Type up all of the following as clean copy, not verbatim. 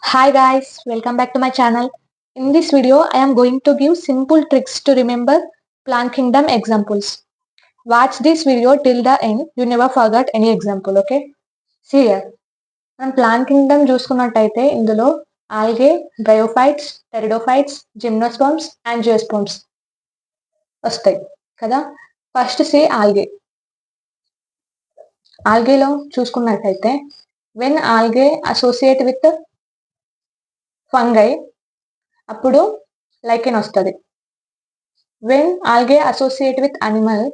Hi guys, welcome back to my channel. In this video, I am going to give simple tricks to remember Plant Kingdom examples. Watch this video till the end. You never forget any example, okay? See here. మనం plant kingdom చూసుకున్నట్టయితే ఇందులో algae, bryophytes, pteridophytes, gymnosperms, angiosperms వస్తాయి కదా. First see algae. ఆల్గేలో చూసుకున్నట్టయితే when algae associate with fungi అప్పుడు lichen వస్తుంది. When algae associate with animal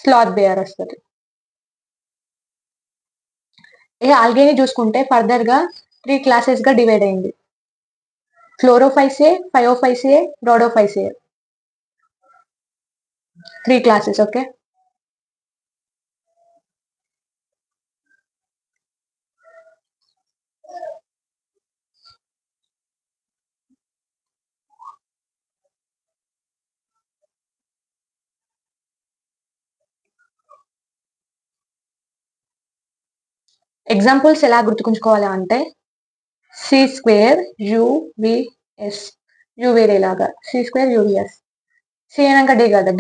sloth bear వస్తుంది. ఈ ఆల్గేని చూసుకుంటే ఫర్దర్ గా 3 క్లాసెస్ గా డివైడ్ అయింది. Chlorophyceae, phaeophyceae, rhodophyceae 3 classes. Okay, examples ఎలా గుర్తుకుంచుకోవాలి అంటే సి స్క్వేర్ యువిఎస్, యు వేరేలాగా సి స్క్వేర్ యువిఎస్. సి అయినాక డి కదా,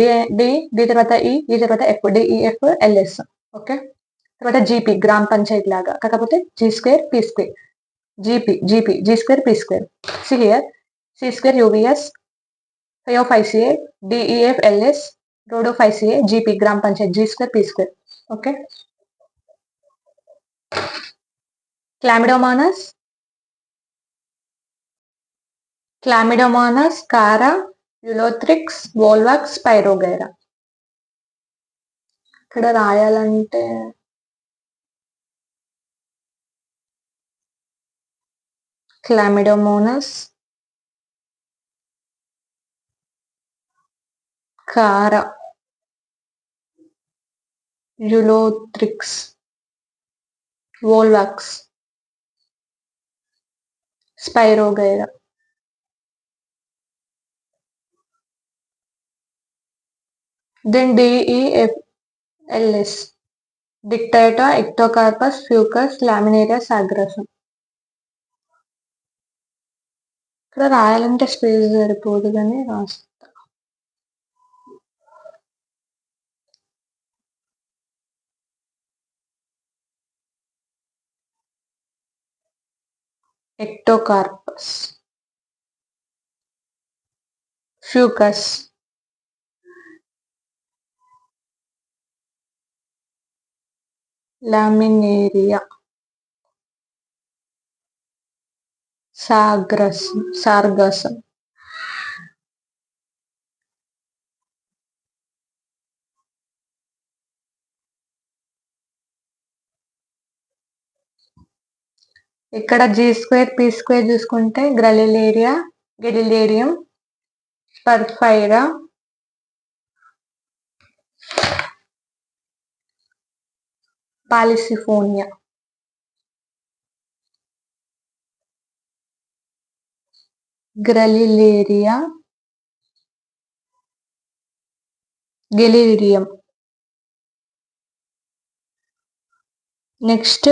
డి తర్వాత ఈ తర్వాత ఎఫ్, డిఈఎఫ్ ఎల్ఎస్. ఓకే, తర్వాత జీపీ గ్రామ పంచాయతీ లాగా, కాకపోతే G square P square, GP G square P square. C here C square UVS, phaeophyceae, DEF LS, rhodophyceae, GP gram panchayat G square P square. Okay, chlamydomonas, chara, ulothrix, వోల్వాక్స్, spirogyra. ఇక్కడ రాయాలంటే Chlamydomonas, chara, ulothrix, వోల్వాక్స్, spirogyra. Then DEFLS, Dictata, Ectocarpus, Fucus, Laminaria, Sagrosum. ఇక్కడ రాయాలంటే space సరిపోదు కానీ రాస్తా. Ectocarpus, Fucus, Laminaria, Sargassum. ఇక్కడ G square P square చూసుకుంటే gracilaria, gelidium, porphyra, polysiphonia. Gracilaria, gelidium. Next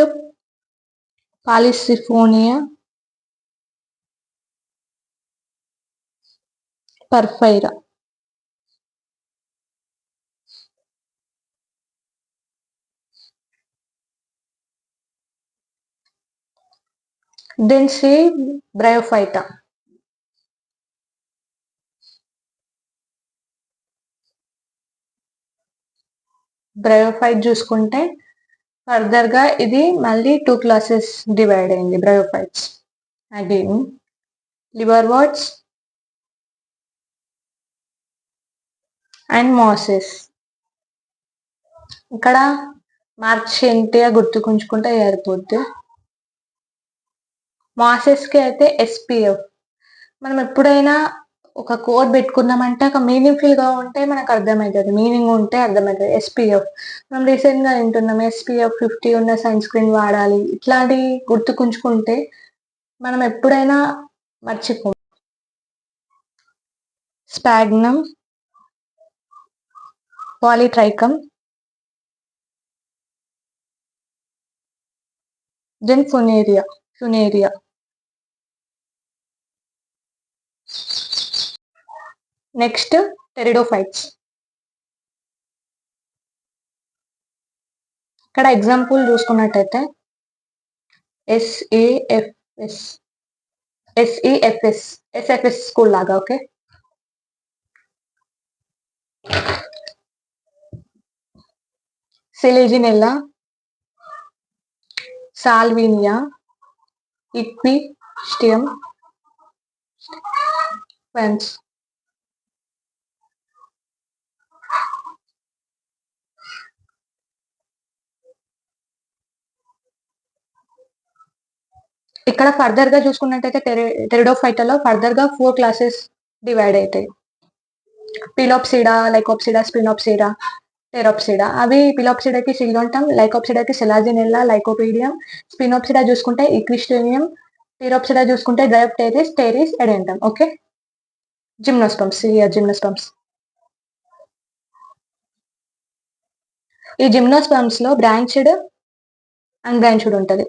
polysiphonia, porphyra. Then see bryophyta. Bryophyte చూసుకుంటే further గా ఇది మళ్ళీ 2 క్లాసెస్ డివైడ్ అయింది. Bryophytes again liverworts and mosses. ఇక్కడ మార్క్స్ ఏంటిగా గుర్తుకుంచుకుంటే సరిపోద్ది. మాసెస్ కి అయితే ఎస్పీఎఫ్. మనం ఎప్పుడైనా ఒక కోడ్ పెట్టుకున్నామంటే ఒక మీనింగ్ఫుల్ గా ఉంటే మనకు అర్థమవుతుంది, మీనింగ్ ఉంటే అర్థమవుతుంది. ఎస్పీఎఫ్ మనం రీసెంట్ గా వింటున్నాం, ఎస్పీఎఫ్ 50 ఉన్న సన్ స్క్రీన్ వాడాలి. ఇట్లాంటివి గుర్తుకుంచుకుంటే మనం ఎప్పుడైనా మర్చిపో. Sphagnum, polytrichum, then funaria. Next, pteridophytes. ఇక్కడ ఎగ్జాంపుల్ చూసుకున్నట్టయితే SAFS SEFS స్కూల్ లాగా. Okay, selaginella, salvinia, equisetum ferns. ఇక్కడ ఫర్దర్ గా చూసుకున్నట్టయితే టెరిడోఫైటలో ఫర్దర్ గా 4 క్లాసెస్ డివైడ్ అవుతాయి. పిలోప్సిడా, లైకోప్సిడా, స్పినోప్సిడా, టెరోప్సిడా. అవి పిలోప్సిడాకి సిలింటం, లైకోప్సిడాకి సెలాజినెల్లా, లైకోపీడియం. స్పినోప్సిడా చూసుకుంటే ఈక్విస్టోనియం, టెరోప్సిడా చూసుకుంటే dryopteris, pteris, adiantum. Okay, gymnosperms. Gymnosperms. ఈ జిమ్నోస్పమ్స్ లో బ్రాంచ్డ్, అన్బ్రాంచ్డ్ ఉంటది.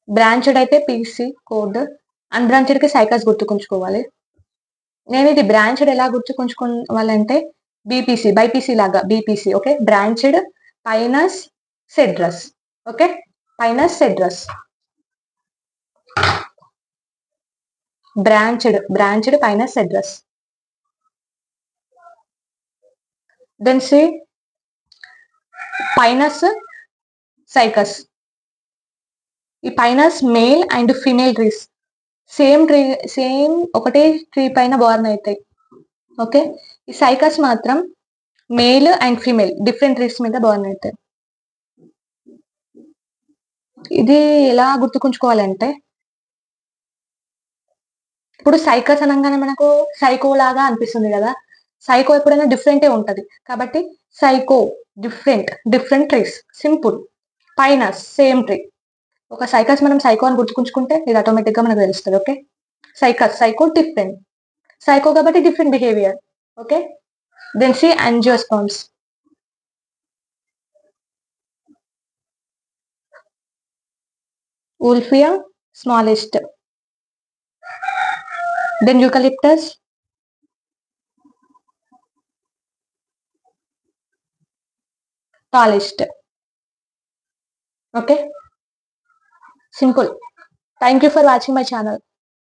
బ్రాంచ్డ్ అయితే పీసీ కోడ్, అన్బ్రాంచ్డ్ కి సైకస్ గుర్తుకుంచుకోవాలి. నేను ఇది బ్రాంచ్డ్ ఎలా గుర్తుకుంచుకోవాలంటే బీపీసీ, బైపీసీ లాగా BPC. Okay, branched pinus cedrus. Okay, pinus cedrus. Branched pinus cedrus. Then see pinus cycas. ఈ pinus male and female trees same ఒకటే ట్రీ పైన బోర్న్ అవుతాయి. ఓకే, ఈ సైకస్ మాత్రం male and female different trees మీద Born అవుతాయి. ఇది ఎలా గుర్తుకుంచుకోవాలంటే ఇప్పుడు సైకస్ అనగానే మనకు సైకో లాగా అనిపిస్తుంది కదా. సైకో ఎప్పుడైనా డిఫరెంటే ఉంటది కాబట్టి psycho different trees. Simple. Pinus same tree. ఒక సైకస్ మనం సైకో అని గుర్తుకుంచుకుంటే ఇది ఆటోమేటిక్ గా మనకు తెలుస్తుంది. Okay, psycho different. సైకో కాబట్టి different behaviour. Okay, then C angiosperms. Wolffia smallest. Then eucalyptus, tallest. Okay, simple. Thank you for watching my channel.